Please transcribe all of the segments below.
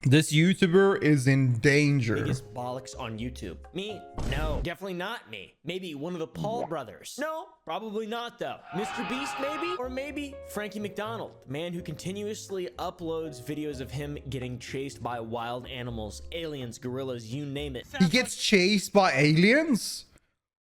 This YouTuber is in danger. Biggest bollocks on YouTube. Me? No, definitely not me. Maybe one of the Paul brothers. No, probably not though. Mr. Beast maybe? Or maybe Frankie McDonald, the man who continuously uploads videos of him getting chased by wild animals, aliens, gorillas, you name it. He gets chased by aliens?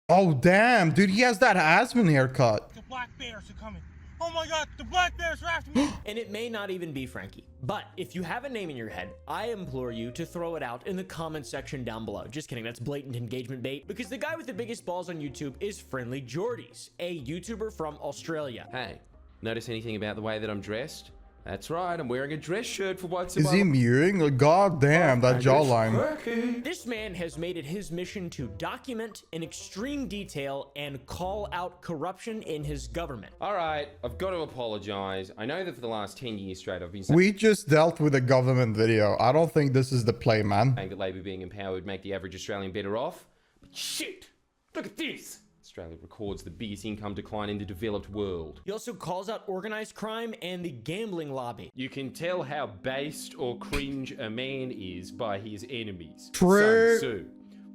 Oh damn, dude, he has that Aspen haircut. The black bears are coming. Oh my god, the black bears are after me. And it may not even be Frankie. But if you have a name in your head, I implore you to throw it out in the comment section down below. Just kidding, that's blatant engagement bait. Because the guy with the biggest balls on YouTube is Friendly Jordies, a YouTuber from Australia. Hey, notice anything about the way that I'm dressed? That's right, I'm wearing a dress shirt for once in Is my he mewing? Like, god damn, that jawline. This man has made it his mission to document in extreme detail and call out corruption in his government. All right, I've got to apologize. I know that for the last 10 years straight, I've been We just dealt with a government video. I don't think this is the play, man. saying that Labor being empowered would make the average Australian better off. But shit, look at this. Australia records the biggest income decline in the developed world. He also calls out organized crime and the gambling lobby. You can tell how based or cringe a man is by his enemies. True. Sun Tzu.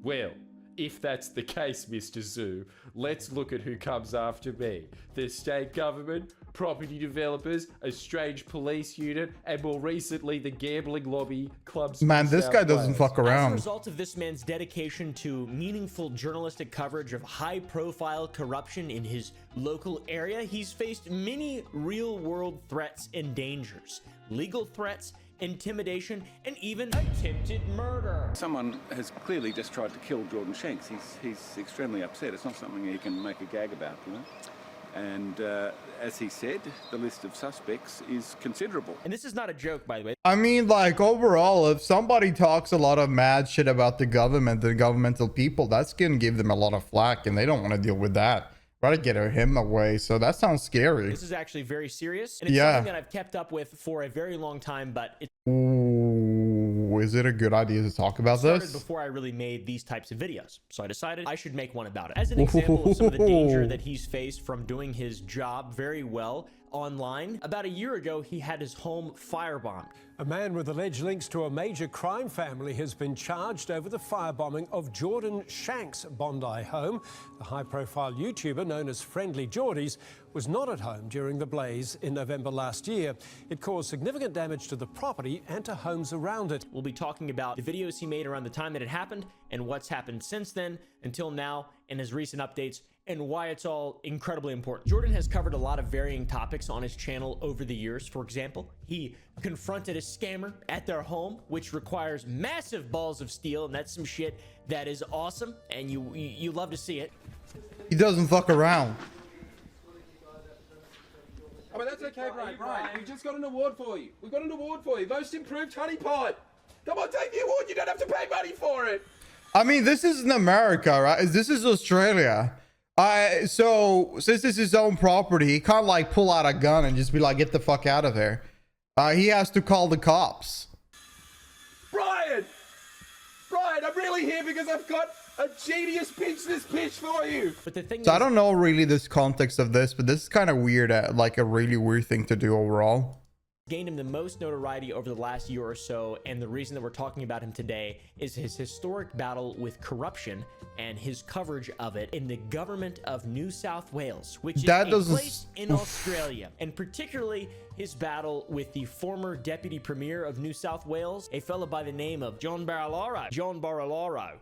Well, if that's the case, Mr. Zoo, let's look at who comes after me. The state government, property developers, a strange police unit, and more recently, the gambling lobby clubs. Man, this guy doesn't fuck As a around. result of this man's dedication to meaningful journalistic coverage of high-profile corruption in his local area, he's faced many real-world threats and dangers. Legal threats, intimidation, and even attempted murder. Someone has clearly just tried to kill Jordan Shanks. He's extremely upset. It's not something he can make a gag about, you know. And as he said, the list of suspects is considerable. And this is not a joke, by the way. I mean, like, overall, if somebody talks a lot of mad shit about the government and governmental people, that's gonna give them a lot of flack, and they don't want to deal with that. Try to get him away, so that sounds scary. This is actually very serious, and it's Yeah. something that I've kept up with for a very long time, but it Ooh, is it a good idea to talk about started this? before I really made these types of videos. So I decided I should make one about it. As an example of some of the danger that he's faced from doing his job very well online, about a year ago, he had his home firebombed. A man with alleged links to a major crime family has been charged over the firebombing of Jordan Shanks' Bondi home. The high-profile YouTuber known as Friendly Jordies was not at home during the blaze in November last year. It caused significant damage to the property and to homes around it. We'll be talking about the videos he made around the time that it happened and what's happened since then until now and his recent updates and why it's all incredibly important. Jordan has covered a lot of varying topics on his channel over the years. For example, he confronted a scammer at their home, which requires massive balls of steel, and that's some shit that is awesome, and you love to see it. He doesn't fuck around. Oh, but that's okay, Brian. We just got an award for you. We got an award for you. Most improved honey pot. Come on, take the award. You don't have to pay money for it. I mean, this isn't America, right? This is Australia. So since it's his own property, he can't like pull out a gun and just be like, get the fuck out of there. He has to call the cops. Brian, I'm really here because I've got a genius pitch for you. But the thing So is, I don't know really this context of this, but this is kind of weird, like a really weird thing to do overall. gained him the most notoriety over the last year or so, and the reason that we're talking about him today is his historic battle with corruption and his coverage of it in the government of New South Wales, which is That a doesn't- place in Australia, and particularly his battle with the former deputy premier of New South Wales, a fellow by the name of John Barilaro. John Barilaro.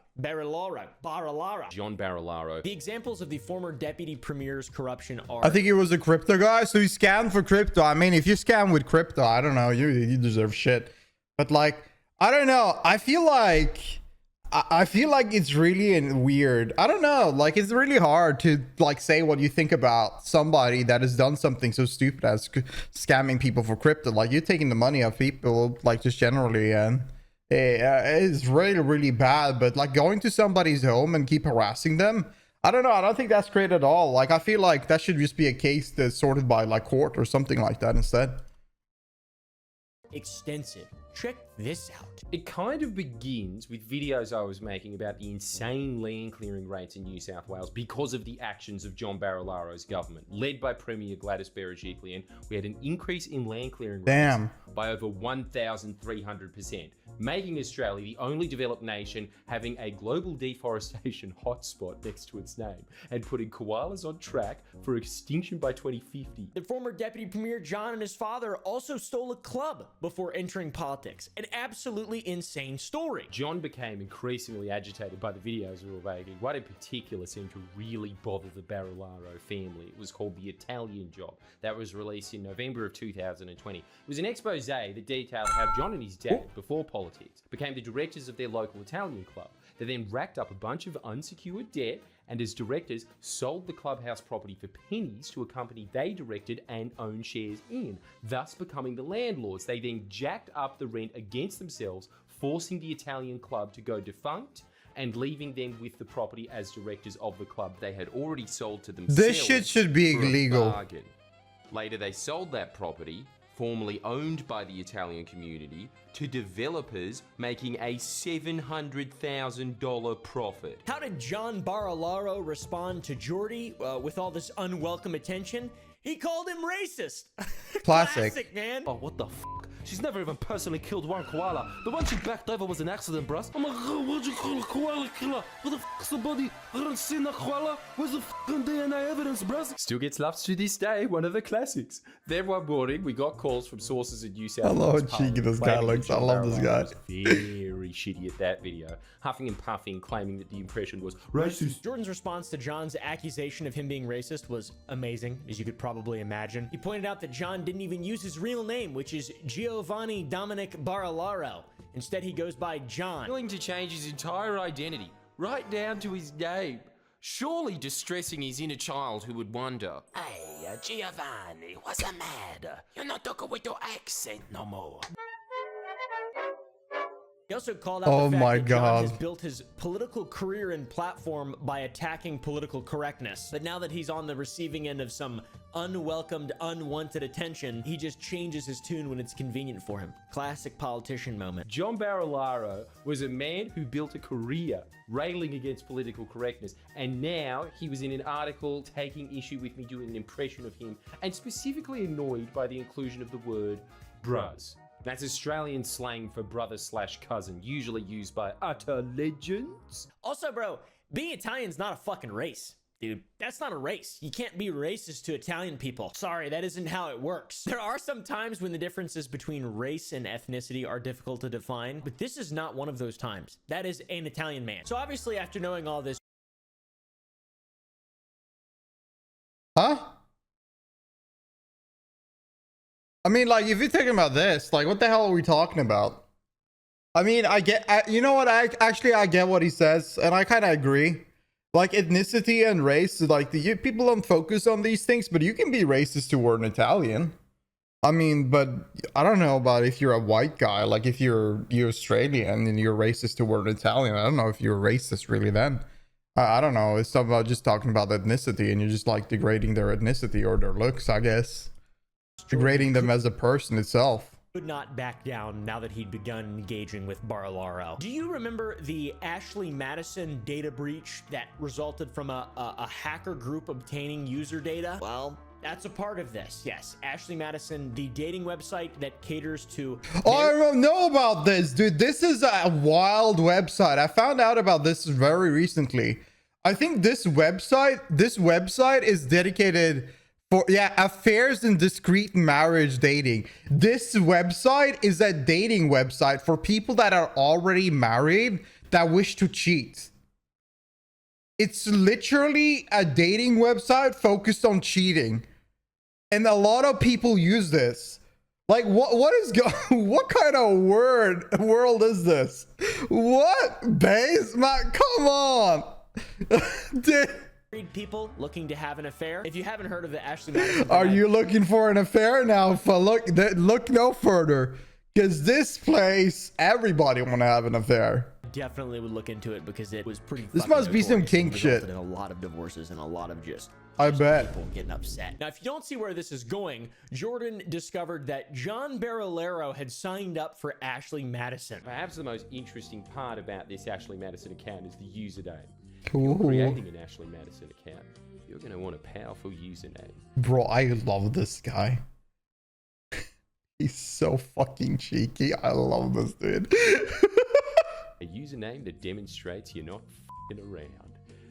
The examples of the former deputy premier's corruption are... I think he was a crypto guy, so he scammed for crypto. I mean, if you scam with crypto, I don't know, you deserve shit. But like, I don't know. I feel like it's really weird. I don't know. Like, it's really hard to like say what you think about somebody that has done something so stupid as scamming people for crypto. Like, you're taking the money of people, like, just generally, and it's really, really bad. But like going to somebody's home and keep harassing them, I don't know. I don't think that's great at all. Like, I feel like that should just be a case that's sorted by like court or something like that instead. extensive. Check this out. It kind of begins with videos I was making about the insane land clearing rates in New South Wales because of the actions of John Barilaro's government. Led by Premier Gladys Berejiklian, we had an increase in land clearing rates by over 1,300%, making Australia the only developed nation having a global deforestation hotspot next to its name, and putting koalas on track for extinction by 2050. The former Deputy Premier John and his father also stole a club before entering politics. An absolutely insane story. John became increasingly agitated by the videos we were making. One in particular seemed to really bother the Barilaro family. It was called The Italian Job. That was released in November of 2020. It was an expose that detailed how John and his dad, before politics, became the directors of their local Italian club. They then racked up a bunch of unsecured debt, and as directors sold the clubhouse property for pennies to a company they directed and owned shares in, thus becoming the landlords. They then jacked up the rent against themselves, forcing the Italian club to go defunct and leaving them with the property as directors of the club they had already sold to themselves. This shit should be illegal. Later, they sold that property, formerly owned by the Italian community, to developers, making a $700,000 profit. How did John Barilaro respond to Jordy with all this unwelcome attention? He called him racist. Classic, man. Oh, what the f***? She's never even personally killed one koala. The one she backed over was an accident, bruh. Oh my god, what'd you call a koala killer? What the f***, somebody hadn't seen a koala? Where's the f***ing DNA evidence, bruh? Still gets loved to this day, one of the classics. Then one morning, we got calls from sources in New South Wales. I love how cheeky this guy looks. I love this guy. Very shitty at that video, huffing and puffing, claiming that the impression was racist. Jordan's response to John's accusation of him being racist was amazing, as you could probably imagine. He pointed out that John didn't even use his real name, which is Giovanni Dominic Barilaro. Instead, he goes by John. Willing to change his entire identity, right down to his name. Surely distressing his inner child who would wonder, Hey, Giovanni, what's the matter? You're not talking with your accent no more. He also called out the fact that John has built his political career and platform by attacking political correctness. But now that he's on the receiving end of some unwelcomed, unwanted attention, he just changes his tune when it's convenient for him. Classic politician moment. John Barilaro was a man who built a career railing against political correctness, and now he was in an article taking issue with me doing an impression of him, and specifically annoyed by the inclusion of the word bruz. That's Australian slang for brother/cousin, usually used by utter legends. Also, bro, being Italian's not a fucking race. Dude, that's not a race. You can't be racist to Italian people. Sorry, that isn't how it works. There are some times when the differences between race and ethnicity are difficult to define, but this is not one of those times. That is an Italian man. So obviously, after knowing all this... Huh? I mean, like, if you're thinking about this, like, what the hell are we talking about? I mean, you know what? I get what he says, and I kind of agree. Like, ethnicity and race, like, people don't focus on these things, but you can be racist toward an Italian. I mean, but I don't know about if you're a white guy, like, if you're Australian and you're racist toward an Italian, I don't know if you're racist really then. I don't know. It's about just talking about ethnicity, and you're just, like, degrading their ethnicity or their looks, I guess. Degrading them as a person itself. Could not back down now that he'd begun engaging with Barilaro. Do you remember the Ashley Madison data breach that resulted from a hacker group obtaining user data? Well, that's a part of this. Yes, Ashley Madison, the dating website that caters to... Oh, I don't know about this, dude. This is a wild website. I found out about this very recently. I think this website is dedicated... affairs and discreet marriage dating. This website is a dating website for people that are already married that wish to cheat. It's literally a dating website focused on cheating. And a lot of people use this. Like, what kind of world is this? What? Base? Man, come on. Dude. People looking to have an affair. If you haven't heard of the Ashley Madison, are you looking for an affair now? Look no further, because this place, everybody want to have an affair. Definitely would look into it because it was pretty. This must be some kink shit. In a lot of divorces and a lot of just I bet. People getting upset. Now, if you don't see where this is going, Jordan discovered that John Barilaro had signed up for Ashley Madison. Perhaps the most interesting part about this Ashley Madison account is the username. Ooh. Creating an Ashley Madison account, you're going to want a powerful username. Bro, I love this guy. He's so fucking cheeky. I love this dude. A username that demonstrates you're not f***ing around.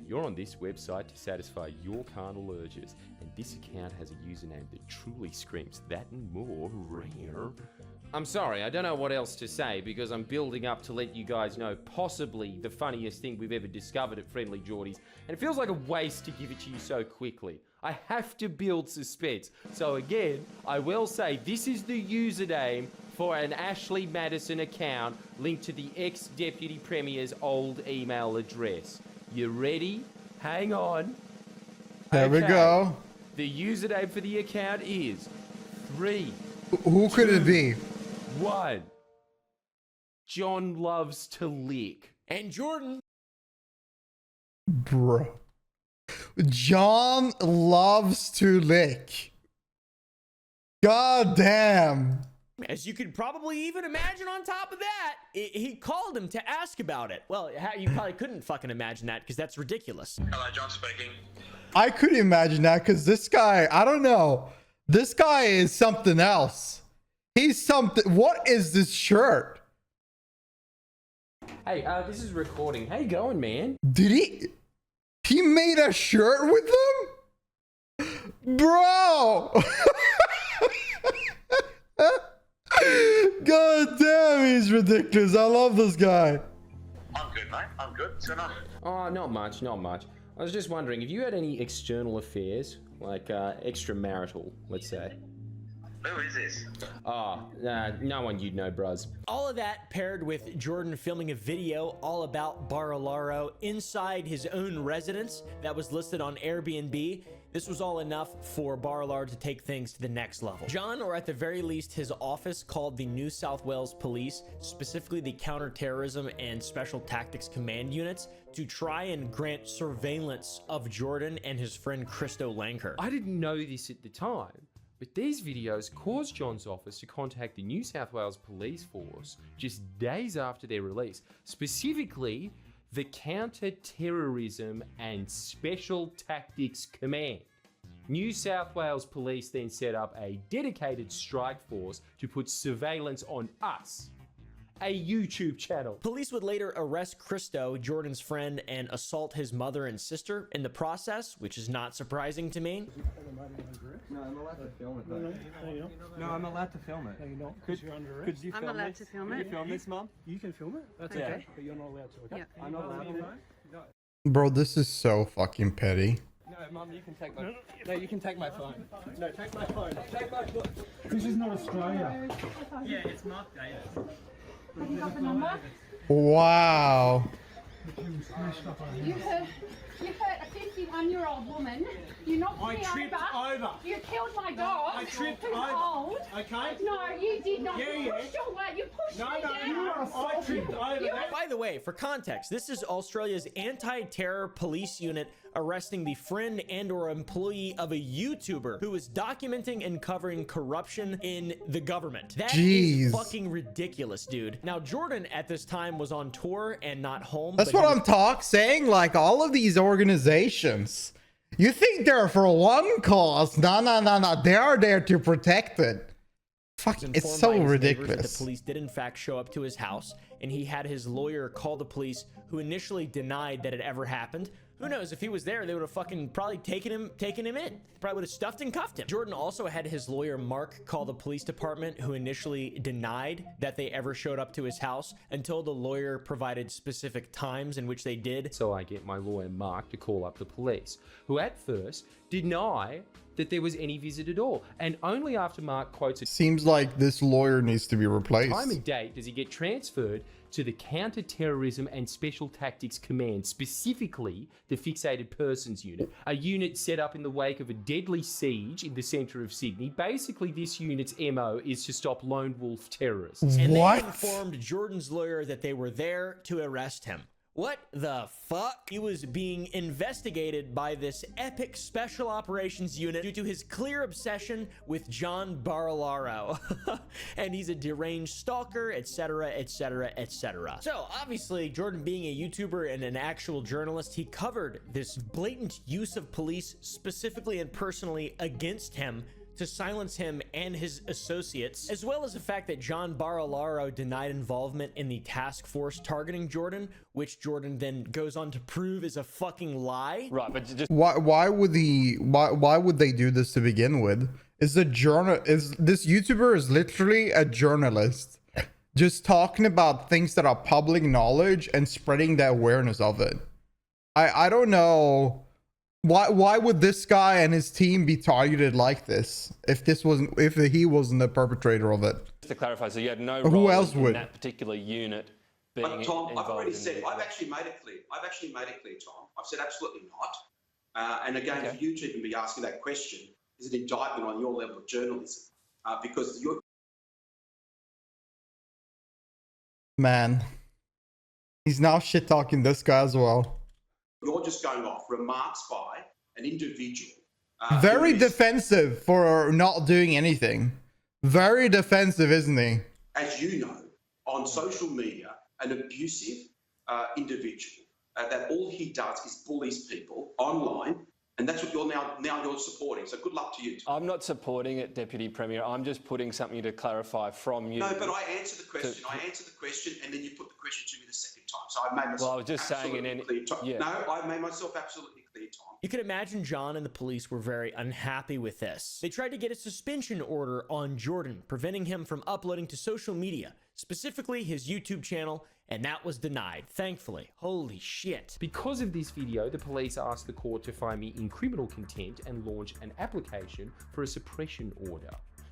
You're on this website to satisfy your carnal urges, and this account has a username that truly screams that and more rare. I'm sorry, I don't know what else to say because I'm building up to let you guys know possibly the funniest thing we've ever discovered at Friendly Jordies, and it feels like a waste to give it to you so quickly. I have to build suspense. So again, I will say this is the username for an Ashley Madison account linked to the ex-Deputy Premier's old email address. You ready? Hang on. There we go. The username for the account is 3. Who could it be? 1. John loves to lick. And Jordan. Bro. John loves to lick. God damn. As you could probably even imagine on top of that, he called him to ask about it. Well, you probably couldn't fucking imagine that because that's ridiculous. Hello, John speaking. I could imagine that because this guy, I don't know. This guy is something else. He's something. What is this shirt? Hey, this is recording. How you going, man? Did he made a shirt with them? Bro! God damn, he's ridiculous. I love this guy. I'm good, mate. I'm good. So no. Oh, not much, not much. I was just wondering, have you had any external affairs? Like, extramarital, let's say? Who is this? Oh, no one you'd know, bruz. All of that paired with Jordan filming a video all about Barilaro inside his own residence that was listed on Airbnb. This was all enough for Barilaro to take things to the next level. John, or at the very least his office, called the New South Wales Police, specifically the Counterterrorism and Special Tactics Command units, to try and grant surveillance of Jordan and his friend Christo Lanker. I didn't know this at the time, but these videos caused John's office to contact the New South Wales Police Force just days after their release, specifically the Counter-Terrorism and Special Tactics Command. New South Wales Police then set up a dedicated strike force to put surveillance on us, a YouTube channel. Police would later arrest Christo, Jordan's friend, and assault his mother and sister in the process, which is not surprising to me. No, I'm allowed to film it though. No, I'm allowed to film it. No, you're not. Because you're under arrest. I'm allowed to film it. Could you film this, Mum? You can film it. That's okay. But you're not allowed to, okay? I'm not allowed to. Bro, this is so fucking petty. No, Mum, you can take my... No, you can take my phone. No, take my phone. Take my phone. This is not Australia. Yeah, it's marked David. Wow. You hurt a 51-year-old woman. You knocked me over. You killed my dog. I tripped who's over. Old. Okay. No, you did not. Yeah, You pushed your way. You pushed me down. you are I tripped over. By the way, for context, this is Australia's anti-terror police unit arresting the friend and or employee of a YouTuber who is documenting and covering corruption in the government. That is fucking ridiculous, dude. Now, Jordan at this time was on tour and not home. That's what I'm saying. Like, all of these organizations, you think they're for one cause. No. They are there to protect it. Fuck, it's so ridiculous. The police did in fact show up to his house, and he had his lawyer call the police, who initially denied that it ever happened. Who knows, if he was there, they would have fucking probably taken him in. Probably would have stuffed and cuffed him. Jordan also had his lawyer Mark call the police department, who initially denied that they ever showed up to his house until the lawyer provided specific times in which they did. So I get my lawyer Mark to call up the police, who at first deny that there was any visit at all, and only after Mark quotes it seems like this lawyer needs to be replaced. Time and date does he get transferred to the Counter-Terrorism and Special Tactics Command, specifically the Fixated Persons Unit, a unit set up in the wake of a deadly siege in the centre of Sydney. Basically, this unit's MO is to stop lone wolf terrorists. And they informed Jordan's lawyer that they were there to arrest him. What the fuck? He was being investigated by this epic special operations unit due to his clear obsession with John Barilaro. And he's a deranged stalker, etc, etc, etc. So obviously, Jordan being a YouTuber and an actual journalist, he covered this blatant use of police specifically and personally against him to silence him and his associates, as well as the fact that John Barilaro denied involvement in the task force targeting Jordan, which Jordan then goes on to prove is a fucking lie. Right, but just Why would they do this to begin with? Is this YouTuber is literally a journalist just talking about things that are public knowledge and spreading the awareness of it. I don't know why would this guy and his team be targeted like this if he wasn't the perpetrator of it. Just to clarify, so you had no Who role else in would? that particular unit being But Tom, I've involved already in said, the- I've actually made it clear, Tom. I've said absolutely not. And again, for you to even be asking that question is an indictment on your level of journalism, because you're... Man, he's now shit talking this guy as well. You're just going off remarks by an individual. Very defensive for not doing anything. Very defensive, isn't he? As you know, on social media, an abusive individual that all he does is bullies people online, and that's what you're now you're supporting. So good luck to you, Tom. I'm not supporting it, Deputy Premier. I'm just putting something to clarify from you. No, but I answered the question. I answered the question, and then you put the question to me the second time. So I made myself Well, I was just saying in any... clear, Tom. Yeah. No, I made myself absolutely clear, Tom. You can imagine John and the police were very unhappy with this. They tried to get a suspension order on Jordan, preventing him from uploading to social media, specifically his YouTube channel, and that was denied, thankfully. Holy shit. Because of this video, the police asked the court to find me in criminal contempt and launch an application for a suppression order.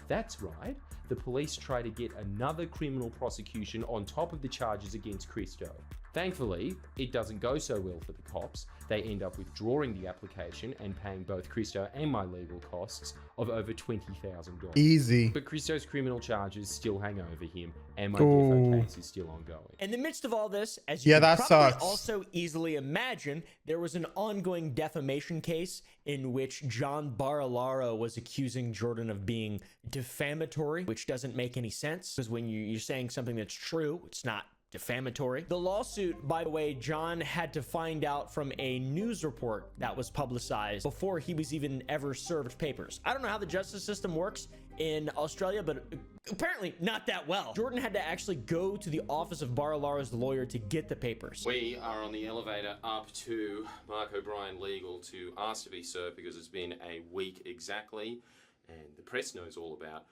That's right, the police try to get another criminal prosecution on top of the charges against Christo. Thankfully, it doesn't go so well for the cops. They end up withdrawing the application and paying both Christo and my legal costs of over $20,000. Easy. But Christo's criminal charges still hang over him, and my defo case is still ongoing. In the midst of all this, as you can that probably sucks. also easily imagine, there was an ongoing defamation case in which John Barilaro was accusing Jordan of being defamatory, which doesn't make any sense, because when you're saying something that's true, it's not defamatory. The lawsuit, by the way, John had to find out from a news report that was publicized before he was even ever served papers. I don't know how the justice system works in Australia, but apparently not that well. Jordan had to actually go to the office of Barilaro's lawyer to get the papers. We are on the elevator up to Mark O'Brien Legal to ask to be served because it's been a week exactly, and the press knows all about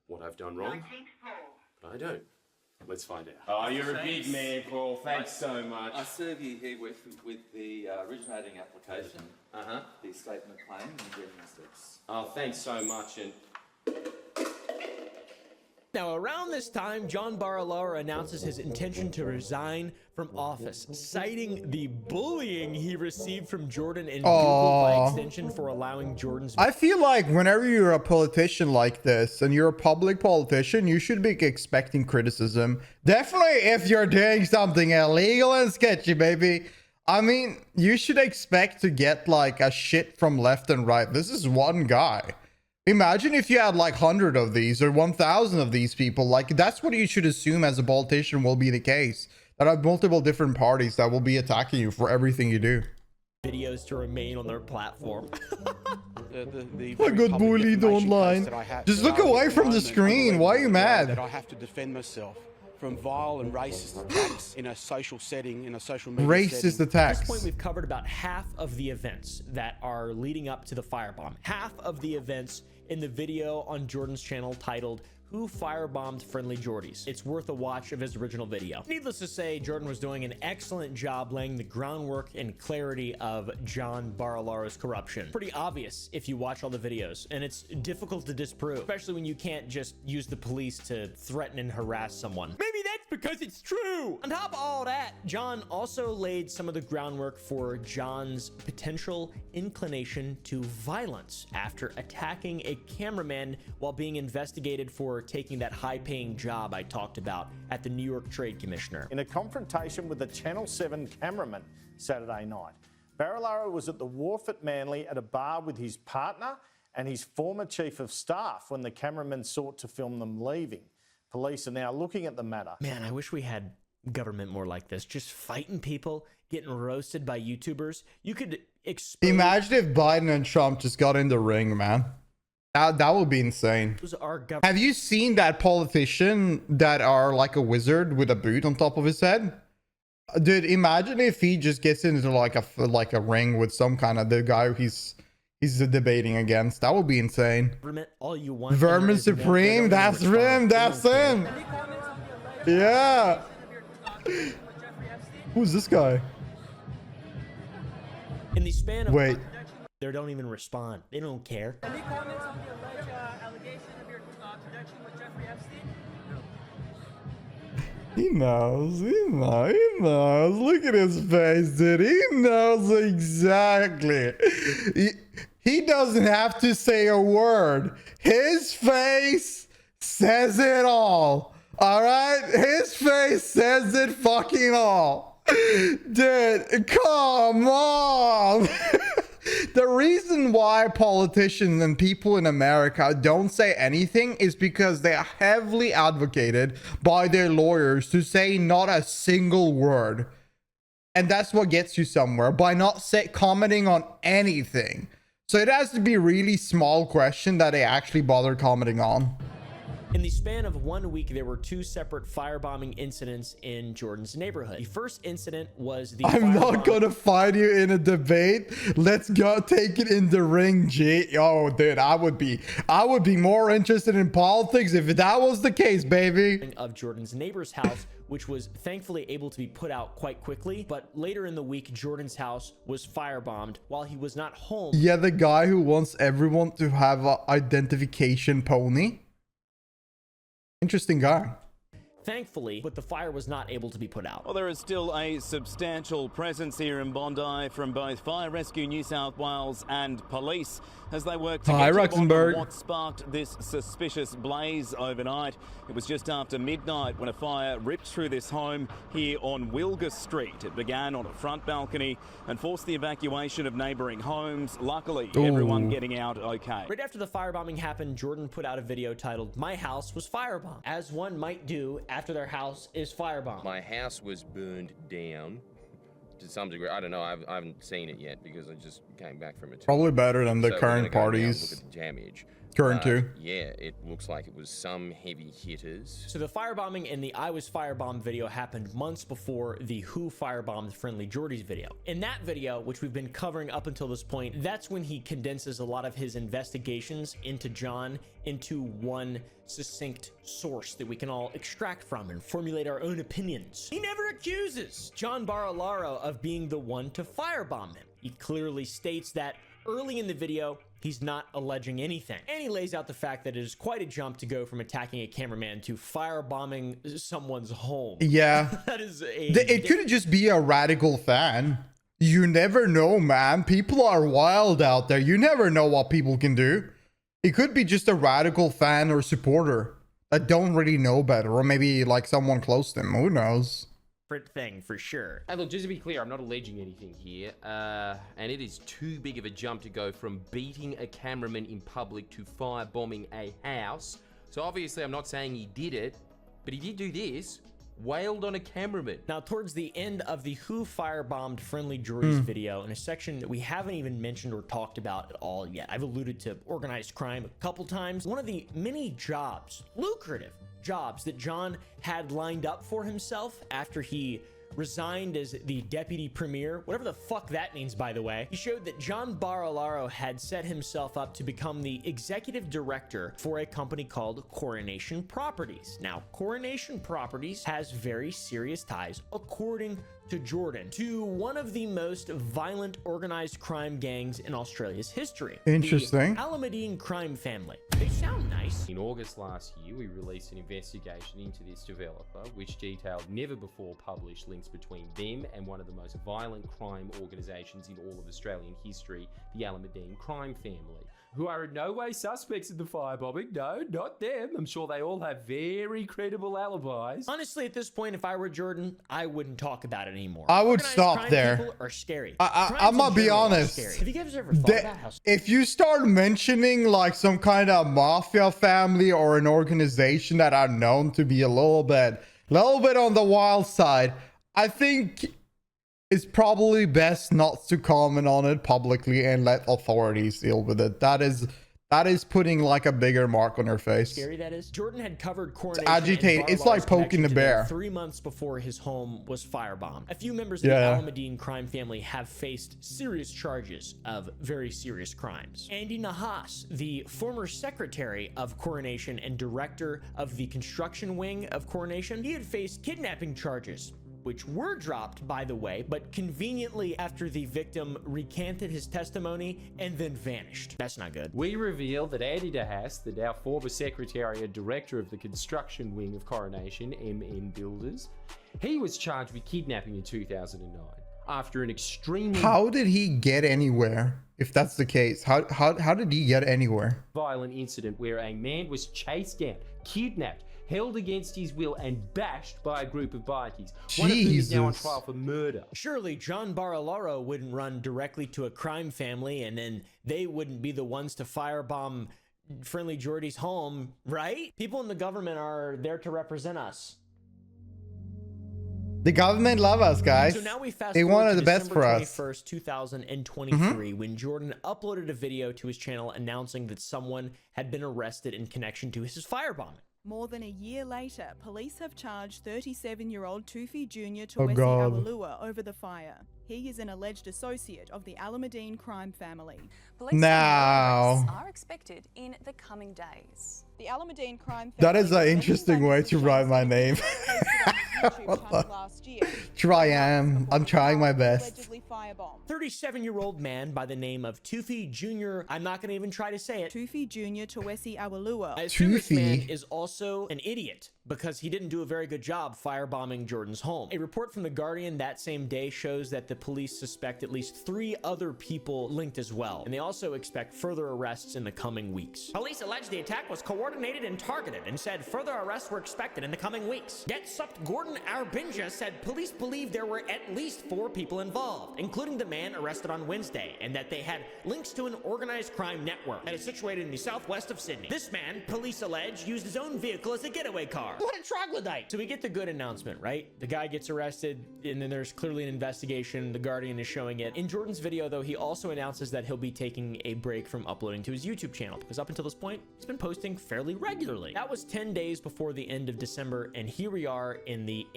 what I've done wrong, but I don't. Let's find out. Oh, you're a big man, Paul. Thanks so much. I serve you here with the originating application, the statement of claim and getting the steps. Oh, thanks so much. And Now, around this time, John Barilaro announces his intention to resign from office, citing the bullying he received from Jordan and Google by extension for allowing Jordan's... I feel like whenever you're a politician like this and you're a public politician, you should be expecting criticism. Definitely if you're doing something illegal and sketchy, baby. I mean, you should expect to get like a shit from left and right. This is one guy. Imagine if you had like 100 of these or 1,000 of these people. Like, that's what you should assume as a politician will be the case. That have multiple different parties that will be attacking you for everything you do. Videos to remain on their platform. I got bullied online. Just look away from the screen. Why are you mad? That I have to defend myself from vile and racist attacks in a social setting, in a social media Racist setting. attacks. At this point, we've covered about half of the events that are leading up to the firebomb. Half of the events in the video on Jordan's channel titled Who Firebombed Friendly Jordies. It's worth a watch of his original video. Needless to say, Jordan was doing an excellent job laying the groundwork and clarity of John Barilaro's corruption. Pretty obvious if you watch all the videos, and it's difficult to disprove, especially when you can't just use the police to threaten and harass someone. Maybe that's because it's true. On top of all that, John also laid some of the groundwork for John's potential inclination to violence after attacking a cameraman while being investigated for taking that high-paying job I talked about at the New York Trade Commissioner. In a confrontation with the Channel 7 cameraman Saturday night, Barilaro was at the wharf at Manly at a bar with his partner and his former chief of staff when the cameraman sought to film them leaving. Police are now looking at the matter. Man, I wish we had government more like this. Just fighting people, getting roasted by YouTubers. You could expose... Imagine if Biden and Trump just got in the ring, man. That would be insane. Have you seen that politician that are like a wizard with a boot on top of his head? Dude, imagine if he just gets into like a ring with some kind of the guy he's debating against. That would be insane. All you want. Vermin Supreme, that's him. That's him. Yeah. Who's this guy? In the span of Wait. They don't even respond. They don't care. Any comments on the alleged allegation of your connection with Jeffrey Epstein? He knows. He knows. Look at his face, dude. He knows exactly. He doesn't have to say a word. His face says it all. All right? His face says it fucking all. Dude, come on. The reason why politicians and people in America don't say anything is because they are heavily advocated by their lawyers to say not a single word. And that's what gets you somewhere, by not commenting on anything. So it has to be a really small question that they actually bother commenting on. In the span of 1 week, there were 2 separate firebombing incidents in Jordan's neighborhood. The first incident was the I'm not gonna fight you in a debate. Let's go take it in the ring, G. Oh, dude, I would be more interested in politics if that was the case, baby. Of Jordan's neighbor's house, which was thankfully able to be put out quite quickly. But later in the week, Jordan's house was firebombed while he was not home. Yeah, the guy who wants everyone to have an identification pony. Interesting guy. Thankfully, but the fire was not able to be put out. Well, there is still a substantial presence here in Bondi from both Fire Rescue New South Wales and police as they work to get to the bottom of what sparked this suspicious blaze overnight. It was just after midnight when a fire ripped through this home here on Wilga Street. It began on a front balcony and forced the evacuation of neighbouring homes. Luckily, everyone getting out okay. Right after the firebombing happened, Jordan put out a video titled, "My house was firebombed," as one might do after their house is firebombed. My house was burned down to some degree. I don't know. I haven't seen it yet because I just came back from it. Probably better than the So current we're gonna go now and parties. look at the damage. Current too. Yeah, it looks like it was some heavy hitters. So the firebombing in the I Was Firebombed video happened months before the Who Firebombed Friendly Jordies video. In that video, which we've been covering up until this point, that's when he condenses a lot of his investigations into John into one succinct source that we can all extract from and formulate our own opinions. He never accuses John Barilaro of being the one to firebomb him. He clearly states that early in the video, he's not alleging anything. And he lays out the fact that it is quite a jump to go from attacking a cameraman to firebombing someone's home. Yeah. That is It could just be a radical fan. You never know, man. People are wild out there. You never know what people can do. It could be just a radical fan or supporter that don't really know better, or maybe like someone close to them. Who knows? Thing for sure. Hey, look, just to be clear, I'm not alleging anything here, and it is too big of a jump to go from beating a cameraman in public to firebombing a house. So obviously I'm not saying he did it, but he did do this. Wailed on a cameraman. Now, towards the end of the Who Firebombed Friendly Jordies video, in a section that we haven't even mentioned or talked about at all yet, I've alluded to organized crime a couple times. One of the many jobs, lucrative jobs, that John had lined up for himself after he resigned as the deputy premier, whatever the fuck that means, by the way. He showed that John Barilaro had set himself up to become the executive director for a company called Coronation Properties. Now, Coronation Properties has very serious ties, according to Jordan, to one of the most violent organized crime gangs in Australia's history. Interesting. The Alameddine crime family. They sound nice. In August last year, we released an investigation into this developer, which detailed never before published links between them and one of the most violent crime organizations in all of Australian history, the Alameddine crime family. who are in no way suspects in the firebombing. No, not them. I'm sure they all have very credible alibis. Honestly, at this point, if I were Jordan, I wouldn't talk about it anymore. I would Organized stop crime there. People are scary. I'm gonna be honest. Have you guys ever thought about how If you start mentioning like some kind of mafia family or an organization that are known to be a little bit on the wild side, I think it's probably best not to comment on it publicly and let authorities deal with it. That is putting like a bigger mark on her face. scary that is? Jordan had covered coronation. Agitate. and It's like Barlaro's poking the connection to bear. them 3 months before his home was firebombed. A few members of Yeah. the Alameddine crime family have faced serious charges of very serious crimes. Andy Nahas, the former secretary of Coronation and director of the construction wing of Coronation, he had faced kidnapping charges, which were dropped, by the way, but conveniently after the victim recanted his testimony and then vanished. That's not good. We reveal that Andy DeHaas, the now former secretary and director of the construction wing of Coronation, MN Builders, he was charged with kidnapping in 2009 after an extremely How did he get anywhere? If that's the case, how did he get anywhere? violent incident where a man was chased down, kidnapped, held against his will, and bashed by a group of bikies. One of whom is now on Jesus. trial for murder. Surely John Barilaro wouldn't run directly to a crime family and then they wouldn't be the ones to firebomb Friendly Jordies' home, right? People in the government are there to represent us. The government love us, guys. So now we fast They forward wanted to the best December for us. 21st, 2023, when Jordan uploaded a video to his channel announcing that someone had been arrested in connection to his firebombing. More than a year later, police have charged 37-year-old Tufi Jr. Oh, Tuwesi God. Awalua over the fire. He is an alleged associate of the Alameddine crime family. Police Now. arrests are expected in the coming days. The Alameddine crime family That is an interesting way to write my name. What the? last year. I'm trying my best. Allegedly firebombed. 37-year-old man by the name of Tufi Jr. I'm not going to even try to say it. Tufi Jr. Tuwesi Awalua. I assume this man Tufi. is also an idiot because he didn't do a very good job firebombing Jordan's home. A report from The Guardian that same day shows that the police suspect at least 3 other people linked as well, and they also expect further arrests in the coming weeks. Police allege the attack was coordinated and targeted and said further arrests were expected in the coming weeks. Get Supt Gordon Arbinja said police believe there were at least 4 people involved, including the man arrested on Wednesday, and that they had links to an organized crime network that is situated in the southwest of Sydney. This man, police allege, used his own vehicle as a getaway car. What a troglodyte! So we get the good announcement, right? The guy gets arrested, and then there's clearly an investigation. The Guardian is showing it. In Jordan's video, though, he also announces that he'll be taking a break from uploading to his YouTube channel, because up until this point, he's been posting fairly regularly. That was 10 days before the end of December, and here we are in the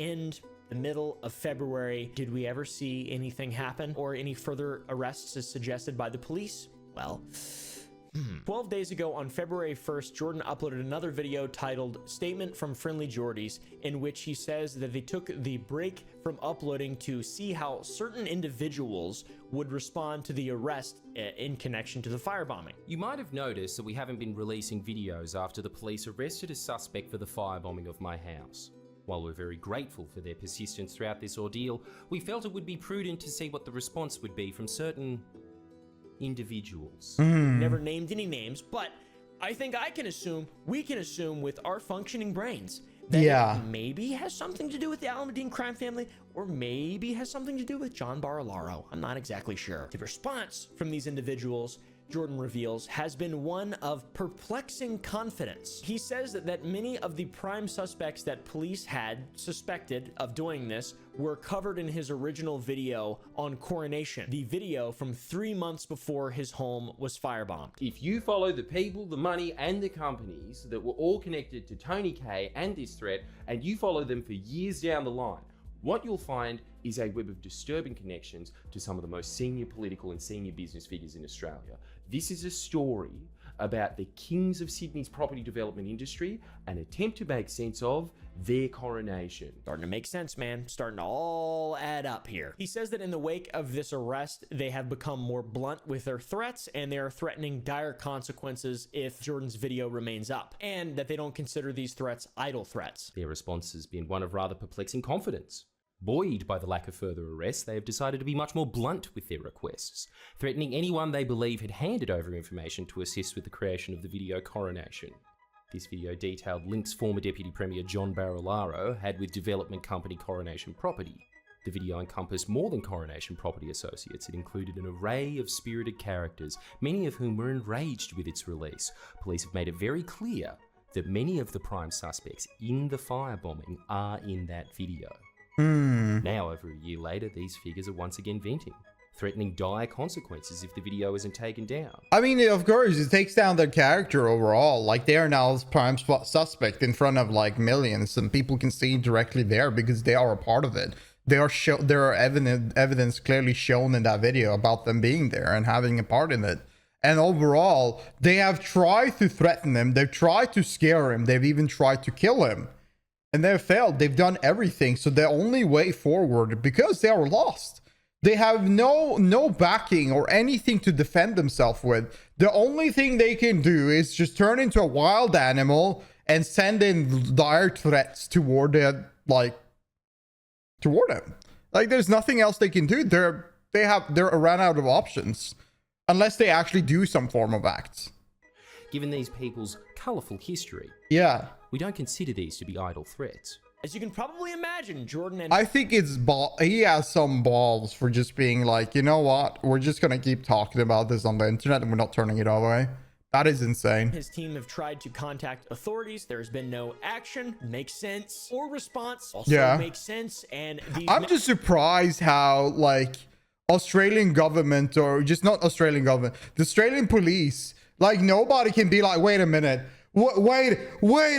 middle of February. Did we ever see anything happen or any further arrests as suggested by the police? Well, 12 days ago on February 1st, Jordan uploaded another video titled Statement from Friendly Jordies, in which he says that they took the break from uploading to see how certain individuals would respond to the arrest in connection to the firebombing. You might have noticed that we haven't been releasing videos after the police arrested a suspect for the firebombing of my house. While we're very grateful for their persistence throughout this ordeal, we felt it would be prudent to see what the response would be from certain individuals. Never named any names, but I think we can assume with our functioning brains that Yeah. it maybe has something to do with the Alameddine crime family, or maybe has something to do with John Barilaro. I'm not exactly sure. The response from these individuals, Jordan reveals, has been one of perplexing confidence. He says that many of the prime suspects that police had suspected of doing this were covered in his original video on Coronation, the video from 3 months before his home was firebombed. If you follow the people, the money, and the companies that were all connected to Tony K and this threat, and you follow them for years down the line, what you'll find is a web of disturbing connections to some of the most senior political and senior business figures in Australia. This is a story about the kings of Sydney's property development industry, an attempt to make sense of their coronation. Starting to make sense, man. Starting to all add up here. He says that in the wake of this arrest, they have become more blunt with their threats, and they are threatening dire consequences if Jordan's video remains up, and that they don't consider these threats idle threats. Their response has been one of rather perplexing confidence. Buoyed by the lack of further arrests, they have decided to be much more blunt with their requests, threatening anyone they believe had handed over information to assist with the creation of the video Coronation. This video detailed links former Deputy Premier John Barilaro had with development company Coronation Property. The video encompassed more than Coronation Property associates. It included an array of spirited characters, many of whom were enraged with its release. Police have made it very clear that many of the prime suspects in the firebombing are in that video. Now, over a year later, these figures are once again venting, threatening dire consequences if the video isn't taken down. I mean, of course, it takes down their character overall. Like, they are now prime suspect in front of like millions, and people can see directly there because they are a part of it. There are evidence clearly shown in that video about them being there and having a part in it. And overall, they have tried to threaten him. They've tried to scare him. They've even tried to kill him. And they've failed. They've done everything. So the only way forward, because they are lost, they have no backing or anything to defend themselves with. The only thing they can do is just turn into a wild animal and send in dire threats toward him. Like, there's nothing else they can do. They're run out of options unless they actually do some form of acts. Given these people's colourful history, we don't consider these to be idle threats. As you can probably imagine, Jordan and... I think he has some balls for just being like, you know what? We're just going to keep talking about this on the internet and we're not turning it away. That is insane. His team have tried to contact authorities. There's been no action. Makes sense. Or response. Also makes sense. And I'm just surprised how, like, Australian government, or just not Australian government, the Australian police, like, nobody can be like, wait a minute. Wait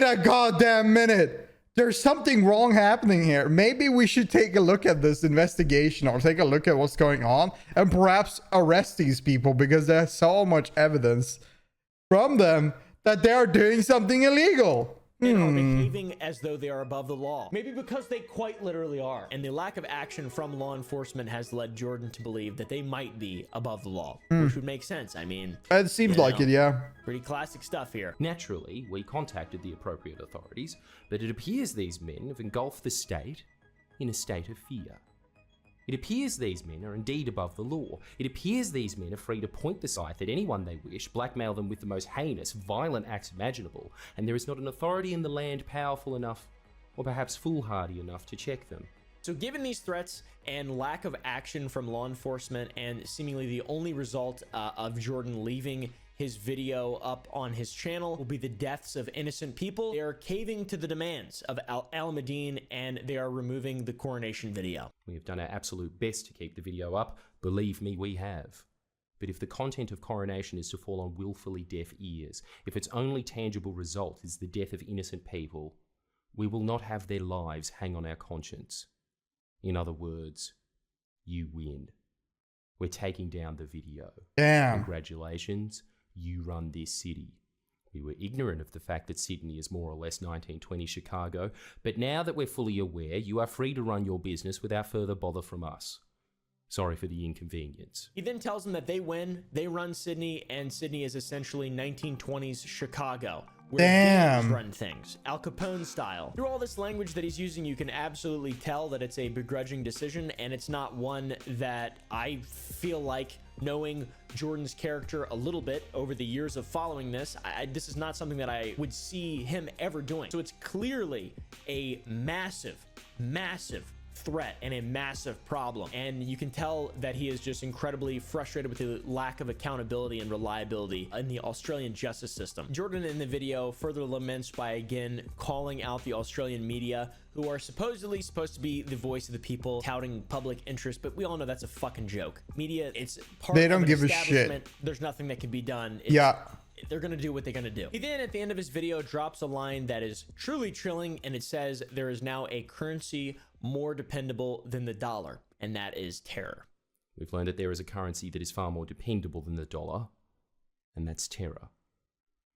a goddamn minute. There's something wrong happening here. Maybe we should take a look at this investigation or take a look at what's going on and perhaps arrest these people because there's so much evidence from them that they are doing something illegal. And are behaving as though they are above the law. Maybe because they quite literally are. And the lack of action from law enforcement has led Jordan to believe that they might be above the law, which would make sense. I mean, it seems like it, yeah. Pretty classic stuff here. Naturally, we contacted the appropriate authorities, but it appears these men have engulfed the state in a state of fear. It appears these men are indeed above the law. It appears these men are free to point the scythe at anyone they wish, blackmail them with the most heinous, violent acts imaginable, and there is not an authority in the land powerful enough, or perhaps foolhardy enough, to check them. So given these threats and lack of action from law enforcement, and seemingly the only result of Jordan leaving his video up on his channel will be the deaths of innocent people, they are caving to the demands of Al-Madeen, and they are removing the coronation video. We have done our absolute best to keep the video up. Believe me, we have. But if the content of coronation is to fall on willfully deaf ears, if its only tangible result is the death of innocent people, we will not have their lives hang on our conscience. In other words, you win. We're taking down the video. Damn. Congratulations. You run this city. We were ignorant of the fact that Sydney is more or less 1920 Chicago, but now that we're fully aware, you are free to run your business without further bother from us. Sorry for the inconvenience. He then tells them that they win, they run Sydney, and Sydney is essentially 1920s Chicago, where gangs run things, Al Capone style. Through all this language that he's using, you can absolutely tell that it's a begrudging decision, and it's not one that I feel like, knowing Jordan's character a little bit over the years of following this, this is not something that I would see him ever doing. So it's clearly a massive threat and a massive problem, and you can tell that he is just incredibly frustrated with the lack of accountability and reliability in the Australian justice system. Jordan in the video further laments by again calling out the Australian media, who are supposedly supposed to be the voice of the people, touting public interest, but we all know that's a fucking joke. Media, it's part they of don't an give a establishment. shit. There's nothing that can be done. They're gonna do what they're gonna do. He then at the end of his video drops a line that is truly chilling, and it says there is now a currency more dependable than the dollar, and that is terror. We've learned that there is a currency that is far more dependable than the dollar, and that's terror.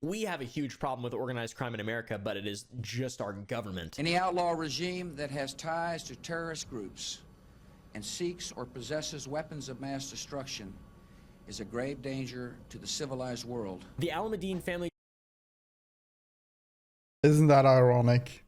We have a huge problem with organized crime in America, but it is just our government. Any outlaw regime that has ties to terrorist groups and seeks or possesses weapons of mass destruction is a grave danger to the civilized world. The Al-Madeen family... Isn't that ironic?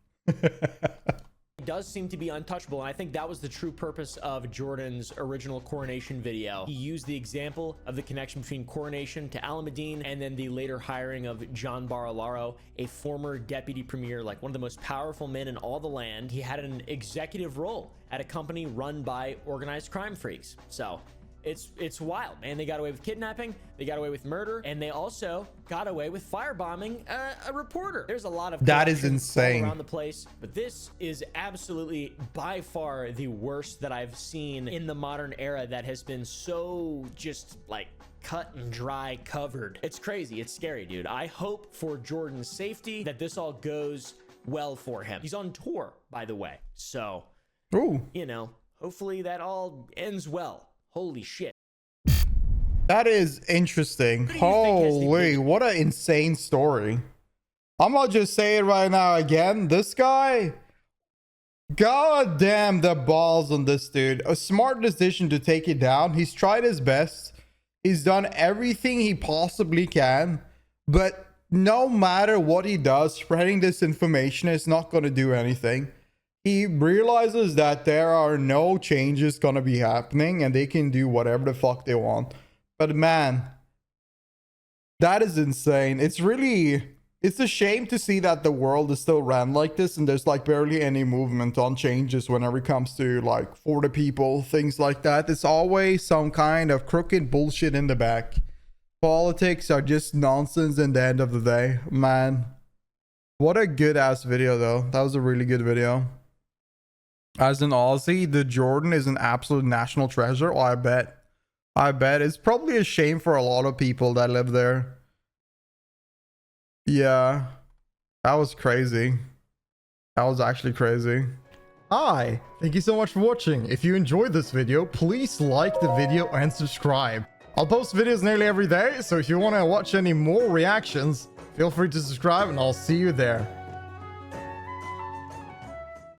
does seem to be untouchable, and I think that was the true purpose of Jordan's original coronation video. He used the example of the connection between coronation to Alameddine and then the later hiring of John Barilaro, a former deputy premier, like one of the most powerful men in all the land. He had an executive role at a company run by organized crime freaks. So it's wild, man. They got away with kidnapping, they got away with murder, and they also got away with firebombing a reporter. There's a lot of that is insane around the place, but this is absolutely by far the worst that I've seen in the modern era that has been so just like cut and dry covered. It's crazy. It's scary, dude. I hope for Jordan's safety that this all goes well for him. He's on tour, by the way, so you know, hopefully that all ends well. Holy shit. That is interesting. Holy, what an insane story. I'm gonna just say it right now again. This guy, god damn the balls on this dude. A smart decision to take it down. He's tried his best. He's done everything he possibly can. But no matter what he does, spreading this information is not gonna do anything. He realizes that there are no changes gonna be happening and they can do whatever the fuck they want. But man, that is insane. It's a shame to see that the world is still ran like this and there's like barely any movement on changes whenever it comes to like for the people, things like that. It's always some kind of crooked bullshit in the back. Politics are just nonsense in the end of the day. Man, what a good ass video though. That was a really good video. As an Aussie, the Jordan is an absolute national treasure. Oh, I bet. It's probably a shame for a lot of people that live there. Yeah. That was crazy. That was actually crazy. Hi. Thank you so much for watching. If you enjoyed this video, please like the video and subscribe. I'll post videos nearly every day, so if you want to watch any more reactions, feel free to subscribe and I'll see you there.